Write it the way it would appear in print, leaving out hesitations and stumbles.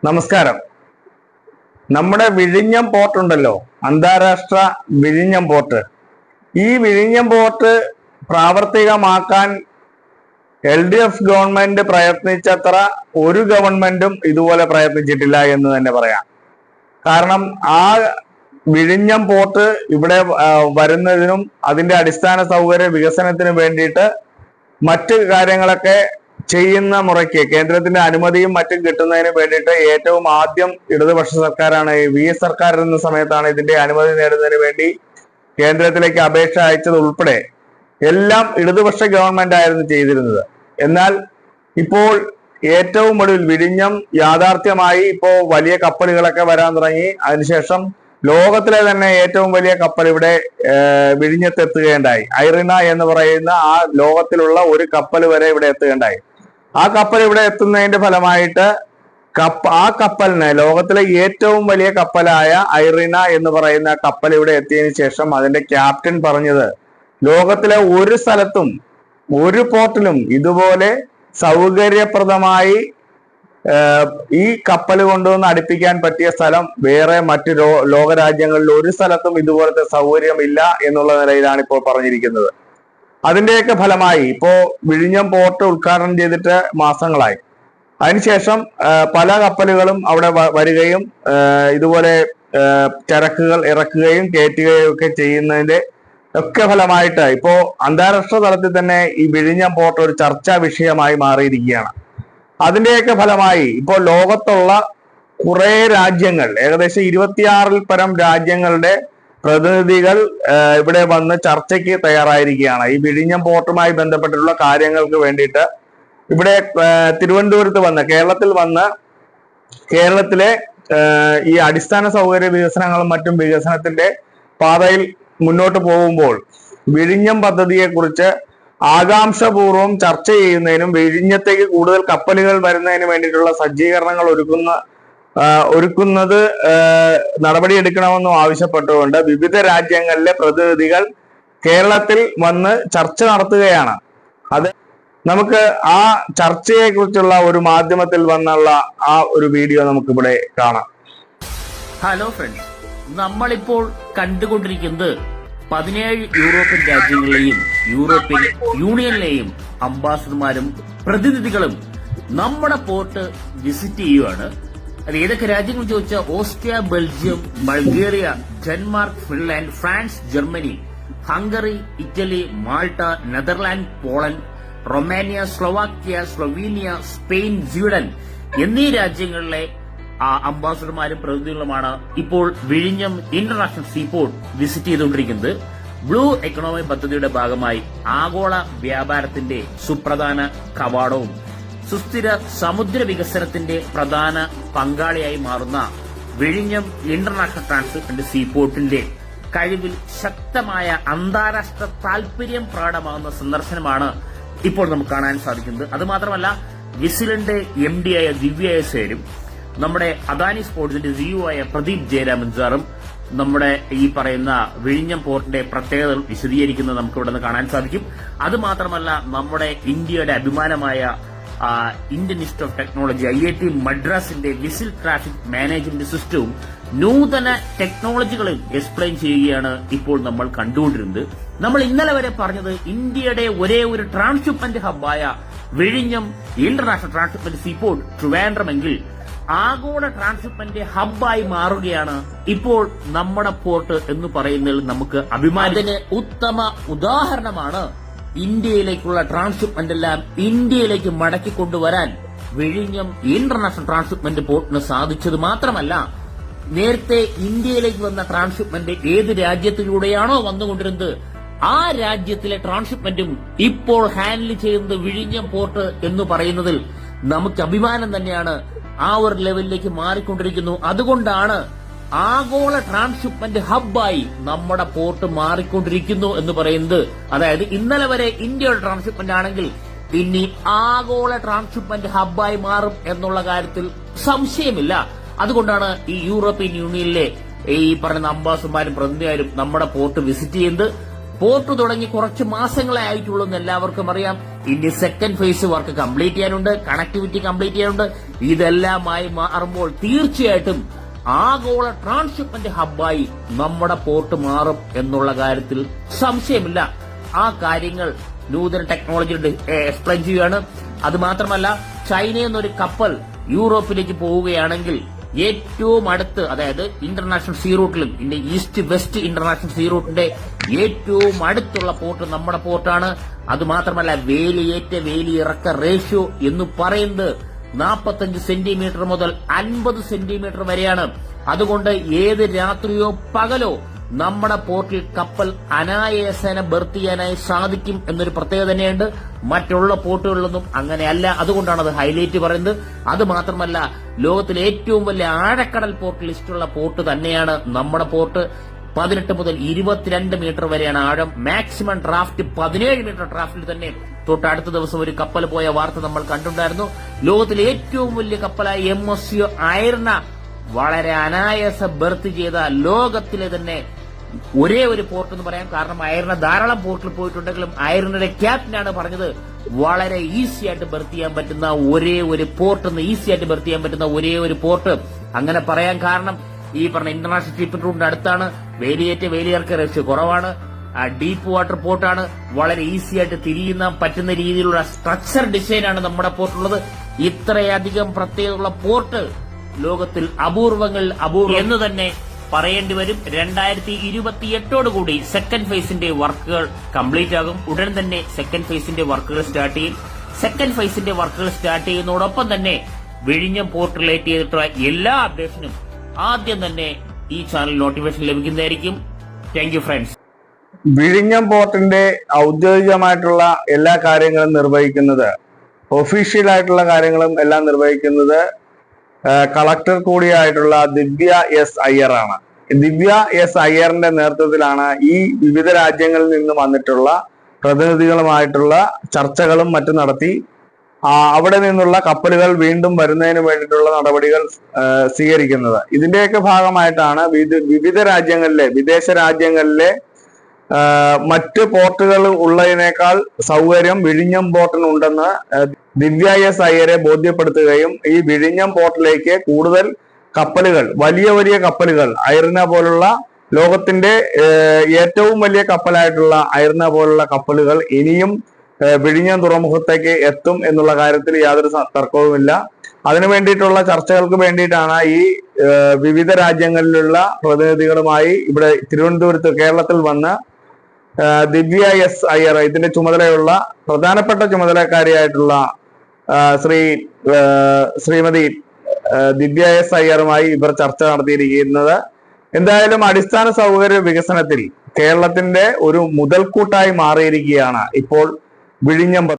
നമസ്കാരം. നമ്മുടെ വിഴിഞ്ഞം പോർട്ട് ഉണ്ടല്ലോ, അന്താരാഷ്ട്ര വിഴിഞ്ഞം പോർട്ട്. ഈ വിഴിഞ്ഞം പോർട്ട് പ്രാവർത്തികമാക്കാൻ LDF ഗവൺമെന്റ് പ്രയത്നിച്ചത്ര ഒരു ഗവൺമെന്റും ഇതുപോലെ പ്രയത്നിച്ചിട്ടില്ല എന്ന് തന്നെ പറയാം. കാരണം ആ വിഴിഞ്ഞം പോർട്ട് ഇവിടെ വരുന്നതിനും അതിന്റെ അടിസ്ഥാന സൗകര്യ വികസനത്തിനും വേണ്ടിയിട്ട് മറ്റ് കാര്യങ്ങളൊക്കെ ചെയ്യുന്ന മുറയ്ക്ക് കേന്ദ്രത്തിന്റെ അനുമതിയും മറ്റും കിട്ടുന്നതിന് വേണ്ടിയിട്ട് ഏറ്റവും ആദ്യം ഇടതുപക്ഷ സർക്കാരാണ്, VS സർക്കാർ എന്ന സമയത്താണ് ഇതിന്റെ അനുമതി നേടുന്നതിന് വേണ്ടി കേന്ദ്രത്തിലേക്ക് അപേക്ഷ അയച്ചത് ഉൾപ്പെടെ എല്ലാം ഇടതുപക്ഷ ഗവൺമെന്റ് ആയിരുന്നു ചെയ്തിരുന്നത്. എന്നാൽ ഇപ്പോൾ ഏറ്റവും ഒടുവിൽ വിഴിഞ്ഞം യാഥാർത്ഥ്യമായി ഇപ്പോൾ വലിയ കപ്പലുകളൊക്കെ വരാൻ തുടങ്ങി. അതിനുശേഷം ലോകത്തിലെ തന്നെ ഏറ്റവും വലിയ കപ്പൽ ഇവിടെ വിഴിഞ്ഞത്ത് എത്തുകയുണ്ടായി. ഐറിന എന്ന് പറയുന്ന ആ ലോകത്തിലുള്ള ഒരു കപ്പൽ വരെ ഇവിടെ എത്തുകയുണ്ടായി. ആ കപ്പൽ ഇവിടെ എത്തുന്നതിന്റെ ഫലമായിട്ട് ആ കപ്പലിന് ലോകത്തിലെ ഏറ്റവും വലിയ കപ്പലായ ഐറിന എന്ന് പറയുന്ന കപ്പൽ ഇവിടെ എത്തിയതിനു ശേഷം അതിന്റെ ക്യാപ്റ്റൻ പറഞ്ഞത്, ലോകത്തിലെ ഒരു സ്ഥലത്തും ഒരു പോർട്ടിലും ഇതുപോലെ സൗകര്യപ്രദമായി ഈ കപ്പൽ കൊണ്ടുവന്ന് അടുപ്പിക്കാൻ പറ്റിയ സ്ഥലം വേറെ മറ്റു ലോകരാജ്യങ്ങളിൽ ഒരു സ്ഥലത്തും ഇതുപോലത്തെ സൗകര്യമില്ല എന്നുള്ള നിലയിലാണ് ഇപ്പോൾ പറഞ്ഞിരിക്കുന്നത്. അതിന്റെയൊക്കെ ഫലമായി ഇപ്പോ വിഴിഞ്ഞം പോർട്ട് ഉദ്ഘാടനം ചെയ്തിട്ട് മാസങ്ങളായി. അതിനുശേഷം പല കപ്പലുകളും അവിടെ വരികയും ഇതുപോലെ ചരക്കുകൾ ഇറക്കുകയും കയറ്റുകയും ഒക്കെ ചെയ്യുന്നതിന്റെ ഒക്കെ ഫലമായിട്ട് ഇപ്പോ അന്താരാഷ്ട്ര തലത്തിൽ തന്നെ ഈ വിഴിഞ്ഞം പോർട്ട് ഒരു ചർച്ചാ വിഷയമായി മാറിയിരിക്കുകയാണ്. അതിന്റെയൊക്കെ ഫലമായി ഇപ്പോൾ ലോകത്തുള്ള കുറെ രാജ്യങ്ങൾ, ഏകദേശം 26-ൽ പരം രാജ്യങ്ങളുടെ പ്രതിനിധികൾ ഇവിടെ വന്ന് ചർച്ചയ്ക്ക് തയ്യാറായിരിക്കുകയാണ്. ഈ വിഴിഞ്ഞം പോർട്ടുമായി ബന്ധപ്പെട്ടിട്ടുള്ള കാര്യങ്ങൾക്ക് വേണ്ടിയിട്ട് ഇവിടെ തിരുവനന്തപുരത്ത് വന്ന് കേരളത്തിലെ ഈ അടിസ്ഥാന സൗകര്യ വികസനങ്ങളും മറ്റും വികസനത്തിന്റെ പാതയിൽ മുന്നോട്ട് പോകുമ്പോൾ വിഴിഞ്ഞം പദ്ധതിയെ കുറിച്ച് ആകാംക്ഷപൂർവ്വം ചർച്ച ചെയ്യുന്നതിനും വിഴിഞ്ഞത്തേക്ക് കൂടുതൽ കപ്പലുകൾ വരുന്നതിന് വേണ്ടിയിട്ടുള്ള സജ്ജീകരണങ്ങൾ ഒരുക്കുന്നത് നടപടിയെടുക്കണമെന്നും ആവശ്യപ്പെട്ടുകൊണ്ട് വിവിധ രാജ്യങ്ങളിലെ പ്രതിനിധികൾ കേരളത്തിൽ വന്ന് ചർച്ച നടത്തുകയാണ്. അത് നമുക്ക് ആ ചർച്ചയെ കുറിച്ചുള്ള ഒരു മാധ്യമത്തിൽ വന്നുള്ള ആ ഒരു വീഡിയോ നമുക്കിവിടെ കാണാം. ഹലോ ഫ്രണ്ട്സ്, നമ്മളിപ്പോൾ കണ്ടുകൊണ്ടിരിക്കുന്നത് 17 യൂറോപ്യൻ രാജ്യങ്ങളിലെയും യൂറോപ്യൻ യൂണിയനിലെയും അംബാസഡർമാരും പ്രതിനിധികളും നമ്മുടെ പോർട്ട് വിസിറ്റ് ചെയ്യുകയാണ്. അത് ഏതൊക്കെ രാജ്യങ്ങൾ ചോദിച്ചാൽ Austria, Belgium, Bulgaria, Denmark, Finland, France, Germany, Hungary, Italy, Malta, Netherland, Poland, Romania, Slovakia, Slovenia, Spain, Sweden എന്നീ രാജ്യങ്ങളിലെ അംബാസഡർമാരും പ്രതിനിധികളുമാണ് ഇപ്പോൾ വിഴിഞ്ഞം ഇന്റർനാഷണൽ സീപോർട്ട് വിസിറ്റ് ചെയ്തുകൊണ്ടിരിക്കുന്നത്. ബ്ലൂ എക്കണോമി പദ്ധതിയുടെ ഭാഗമായി ആഗോള വ്യാപാരത്തിന്റെ സുപ്രധാന കവാടവും സുസ്ഥിര സമുദ്ര വികസനത്തിന്റെ പ്രധാന പങ്കാളിയായി മാറുന്ന വിഴിഞ്ഞം ഇന്റർനാഷണൽ ട്രാൻസ്ഷിപ്മെന്റ് സീപോർട്ടിന്റെ കഴിവിൽ ശക്തമായ അന്താരാഷ്ട്ര താൽപര്യം പ്രകടമാകുന്ന സന്ദർശനമാണ് ഇപ്പോൾ നമുക്ക് കാണാൻ സാധിക്കുന്നത്. അതുമാത്രമല്ല, വിസിലിന്റെ MD ആയ ദിവ്യ എസ്സേരും നമ്മുടെ അദാനി സ്പോർട്സിന്റെ CEO ആയ പ്രദീപ് ജയരാമൻ സാറും നമ്മുടെ ഈ പറയുന്ന വിഴിഞ്ഞം പോർട്ടിന്റെ പ്രത്യേകതകൾ വിശദീകരിക്കുന്നത് നമുക്ക് ഇവിടെ നിന്ന് കാണാൻ സാധിക്കും. അതുമാത്രമല്ല, നമ്മുടെ ഇന്ത്യയുടെ അഭിമാനമായ Indian Institute of Technology IIT മദ്രാസിന്റെ വിസിൽ ട്രാഫിക് മാനേജ്മെന്റ് സിസ്റ്റവും നൂതന ടെക്നോളജികളും എക്സ്പ്ലെയിൻ ചെയ്യുകയാണ് ഇപ്പോൾ നമ്മൾ കണ്ടുകൊണ്ടിരുന്നത്. നമ്മൾ ഇന്നലെ വരെ പറഞ്ഞത് ഇന്ത്യയുടെ ഒരേ ഒരു ട്രാൻസ്ഷിപ്മെന്റ് ഹബ്ബായ വിഴിഞ്ഞം ഇന്റർനാഷണൽ ട്രാൻസ്ഷിപ്മെന്റ് സീപോർട്ട് ട്രിവാൻഡ്രമെങ്കിൽ ആഗോള ട്രാൻസ്ഷിപ്മെന്റ് ഹബ്ബായി മാറുകയാണ് ഇപ്പോൾ നമ്മുടെ പോർട്ട് എന്ന് പറയുന്നതിൽ നമുക്ക് അഭിമാനത്തിന് ഉത്തമ ഉദാഹരണമാണ് ഇന്ത്യയിലേക്കുള്ള ട്രാൻസ്ഷിപ്മെന്റ് എല്ലാം ഇന്ത്യയിലേക്ക് മടക്കിക്കൊണ്ടുവരാൻ വിഴിഞ്ഞം ഇന്റർനാഷണൽ ട്രാൻസ്ഷിപ്മെന്റ് പോർട്ടിന് സാധിച്ചത്. മാത്രമല്ല, നേരത്തെ ഇന്ത്യയിലേക്ക് വന്ന ട്രാൻസ്ഷിപ്മെന്റ് ഏത് രാജ്യത്തിലൂടെയാണോ വന്നുകൊണ്ടിരുന്നത് ആ രാജ്യത്തിലെ ട്രാൻസ്ഷിപ്മെന്റും ഇപ്പോൾ ഹാൻഡിൽ ചെയ്യുന്നത് വിഴിഞ്ഞം പോർട്ട് എന്ന് പറയുന്നതിൽ നമുക്ക് അഭിമാനം തന്നെയാണ്. ആ ഒരു ലെവലിലേക്ക് മാറിക്കൊണ്ടിരിക്കുന്നു. അതുകൊണ്ടാണ് ആഗോള ട്രാൻസ്ഷിപ്മെന്റ് ഹബ്ബായി നമ്മുടെ പോർട്ട് മാറിക്കൊണ്ടിരിക്കുന്നു എന്ന് പറയുന്നത്. അതായത് ഇന്നലെ വരെ ഇന്ത്യയുടെ ട്രാൻസ്ഷിപ്മെന്റ് ആണെങ്കിൽ ഇനി ആഗോള ട്രാൻസ്ഷിപ്മെന്റ് ഹബ്ബായി മാറും എന്നുള്ള കാര്യത്തിൽ സംശയമില്ല. അതുകൊണ്ടാണ് ഈ യൂറോപ്യൻ യൂണിയനിലെ ഈ പറയുന്ന അംബാസഡർമാരും പ്രതിനിധിമാരും നമ്മുടെ പോർട്ട് വിസിറ്റ് ചെയ്യുന്നത്. പോർട്ട് തുടങ്ങി കുറച്ച് മാസങ്ങളെ ആയിട്ടുള്ളൂ എന്ന് എല്ലാവർക്കും അറിയാം. ഇനി സെക്കൻഡ് ഫേസ് വർക്ക് കംപ്ലീറ്റ് ചെയ്യാനുണ്ട്, കണക്ടിവിറ്റി കംപ്ലീറ്റ് ചെയ്യാനുണ്ട്. ഇതെല്ലാമായി മാറുമ്പോൾ തീർച്ചയായിട്ടും ആഗോള ട്രാൻസ്ഷിപ്മെന്റ് ഹബ്ബായി നമ്മുടെ പോർട്ട് മാറും എന്നുള്ള കാര്യത്തിൽ സംശയമില്ല. ആ കാര്യങ്ങൾ നൂതന ടെക്നോളജി എക്സ്പ്ലെയിൻ ചെയ്യുകയാണ്. അത് മാത്രമല്ല, ചൈനയിൽ നിന്നൊരു കപ്പൽ യൂറോപ്പിലേക്ക് പോവുകയാണെങ്കിൽ ഏറ്റവും അടുത്ത്, അതായത് ഇന്റർനാഷണൽ സീ റൂട്ടിലും ഈസ്റ്റ് വെസ്റ്റ് ഇന്റർനാഷണൽ സീ റൂട്ടിന്റെ ഏറ്റവും അടുത്തുള്ള പോർട്ട് നമ്മുടെ പോർട്ടാണ്. അത് മാത്രമല്ല, വേലിയേറ്റ വേലിയിറക്ക റേഷ്യോ എന്ന് പറയുന്നത് 45 സെന്റിമീറ്റർ മുതൽ 50 സെന്റിമീറ്റർ വരെയാണ്. അതുകൊണ്ട് ഏത് രാത്രിയോ പകലോ നമ്മുടെ പോർട്ടിൽ കപ്പൽ അനായാസേന ബർത്ത് ചെയ്യാനായി സാധിക്കും എന്നൊരു പ്രത്യേകത തന്നെയുണ്ട്. മറ്റുള്ള പോർട്ടുകളിലൊന്നും അങ്ങനെയല്ല. അതുകൊണ്ടാണ് അത് ഹൈലൈറ്റ് പറയുന്നത്. അത് മാത്രമല്ല, ലോകത്തിലെ ഏറ്റവും വലിയ ആഴക്കടൽ പോർട്ട് ലിസ്റ്റുള്ള പോർട്ട് തന്നെയാണ് നമ്മുടെ പോർട്ട്. 18 മുതൽ 22 മീറ്റർ വരെയാണ് ആഴം. മാക്സിമം ഡ്രാഫ്റ്റ് 17 മീറ്റർ ഡ്രാഫ്റ്റിൽ തന്നെ തൊട്ടടുത്ത ദിവസം ഒരു കപ്പൽ പോയ വാർത്ത നമ്മൾ കണ്ടിട്ടുണ്ടായിരുന്നു. ലോകത്തിലെ ഏറ്റവും വലിയ കപ്പലായ MSC അയർന വളരെ അനായാസ ബർത്ത് ചെയ്ത ലോകത്തിലെ തന്നെ ഒരേ ഒരു പോർട്ട് എന്ന് പറയാം. കാരണം അയർന ധാരാളം പോർട്ടിൽ പോയിട്ടുണ്ടെങ്കിലും അയർനയുടെ ക്യാപ്റ്റനാണ് പറഞ്ഞത് വളരെ ഈസി ആയിട്ട് ബർത്ത് ചെയ്യാൻ പറ്റുന്ന ഒരേ ഒരു പോർട്ട്, ഈസി ആയിട്ട് ബർത്ത് ചെയ്യാൻ പറ്റുന്ന ഒരേ ഒരു പോർട്ട്. അങ്ങനെ പറയാൻ കാരണം ഈ പറഞ്ഞ ഇന്റർനാഷണൽ ഷിപ്പിംഗ് റൂട്ടിന്റെ അടുത്താണ്, വേലിയേറ്റ വേലിയിറക്ക റേഷ്യോ കുറവാണ്, ഡീപ്പ് വാട്ടർ പോർട്ടാണ്, വളരെ ഈസി ആയിട്ട് തിരിയുന്ന പറ്റുന്ന രീതിയിലുള്ള സ്ട്രക്ചർ ഡിസൈനാണ് നമ്മുടെ പോർട്ടുള്ളത്. ഇത്രയധികം പ്രത്യേകതയുള്ള പോർട്ട് ലോകത്തിൽ അപൂർവങ്ങളിൽ അപൂർവം എന്ന് തന്നെ പറയേണ്ടി വരും. 2028 സെക്കൻഡ് ഫേസിന്റെ വർക്കുകൾ കംപ്ലീറ്റ് ആകും. ഉടൻ തന്നെ സെക്കൻഡ് ഫേസിന്റെ വർക്കുകൾ സ്റ്റാർട്ട് ചെയ്യും. സെക്കൻഡ് ഫേസിന്റെ വർക്കുകൾ സ്റ്റാർട്ട് ചെയ്യുന്നതോടൊപ്പം തന്നെ വിഴിഞ്ഞം പോർട്ട് റിലേറ്റ് ചെയ്തിട്ടുള്ള എല്ലാ അപ്ഡേഷനും ആദ്യം തന്നെ ഈ ചാനൽ നോട്ടിഫിക്കേഷൻ ലഭിക്കുന്നതായിരിക്കും. Thank you friends. വിഴിഞ്ഞം പോർട്ടിന്റെ ഔദ്യോഗികമായിട്ടുള്ള എല്ലാ കാര്യങ്ങളും നിർവഹിക്കുന്നത്, ഒഫീഷ്യൽ ആയിട്ടുള്ള കാര്യങ്ങളും എല്ലാം നിർവഹിക്കുന്നത് കളക്ടർ കൂടിയായിട്ടുള്ള ദിവ്യ എസ് അയ്യർ ആണ്. ദിവ്യ എസ് അയ്യറിന്റെ നേതൃത്വത്തിലാണ് ഈ വിവിധ രാജ്യങ്ങളിൽ നിന്ന് വന്നിട്ടുള്ള പ്രതിനിധികളുമായിട്ടുള്ള ചർച്ചകളും മറ്റും നടത്തി അവിടെ നിന്നുള്ള കപ്പലുകൾ വീണ്ടും വരുന്നതിന് വേണ്ടിയിട്ടുള്ള നടപടികൾ സ്വീകരിക്കുന്നത്. ഇതിന്റെയൊക്കെ ഭാഗമായിട്ടാണ് വിവിധ രാജ്യങ്ങളിലെ, വിദേശ രാജ്യങ്ങളിലെ മറ്റ് പോർട്ടുകൾ ഉള്ളതിനേക്കാൾ സൗകര്യം വിഴിഞ്ഞം പോർട്ടിനുണ്ടെന്ന് ദിവ്യ എസ് അയ്യരെ ബോധ്യപ്പെടുത്തുകയും ഈ വിഴിഞ്ഞം പോർട്ടിലേക്ക് കൂടുതൽ കപ്പലുകൾ, വലിയ വലിയ കപ്പലുകൾ, അയർന പോലുള്ള ലോകത്തിന്റെ ഏറ്റവും വലിയ കപ്പലായിട്ടുള്ള അയർന പോലുള്ള കപ്പലുകൾ ഇനിയും വിഴിഞ്ഞം തുറമുഖത്തേക്ക് എത്തും എന്നുള്ള കാര്യത്തിൽ യാതൊരു തർക്കവുമില്ല. അതിനു വേണ്ടിയിട്ടുള്ള ചർച്ചകൾക്ക് വേണ്ടിയിട്ടാണ് ഈ വിവിധ രാജ്യങ്ങളിലുള്ള പ്രതിനിധികളുമായി ഇവിടെ തിരുവനന്തപുരത്ത്, കേരളത്തിൽ വന്ന് ദിവ്യ എസ് അയ്യർ, ഇതിന്റെ ചുമതലയുള്ള പ്രധാനപ്പെട്ട ചുമതലക്കാരിയായിട്ടുള്ള ശ്രീമതി ദിവ്യ എസ് അയ്യറുമായി ഇവർ ചർച്ച നടത്തിയിരിക്കുന്നത്. എന്തായാലും അടിസ്ഥാന സൗകര്യ വികസനത്തിൽ കേരളത്തിന്റെ ഒരു മുതൽക്കൂട്ടായി മാറിയിരിക്കുകയാണ് ഇപ്പോൾ വിഴിഞ്ഞം.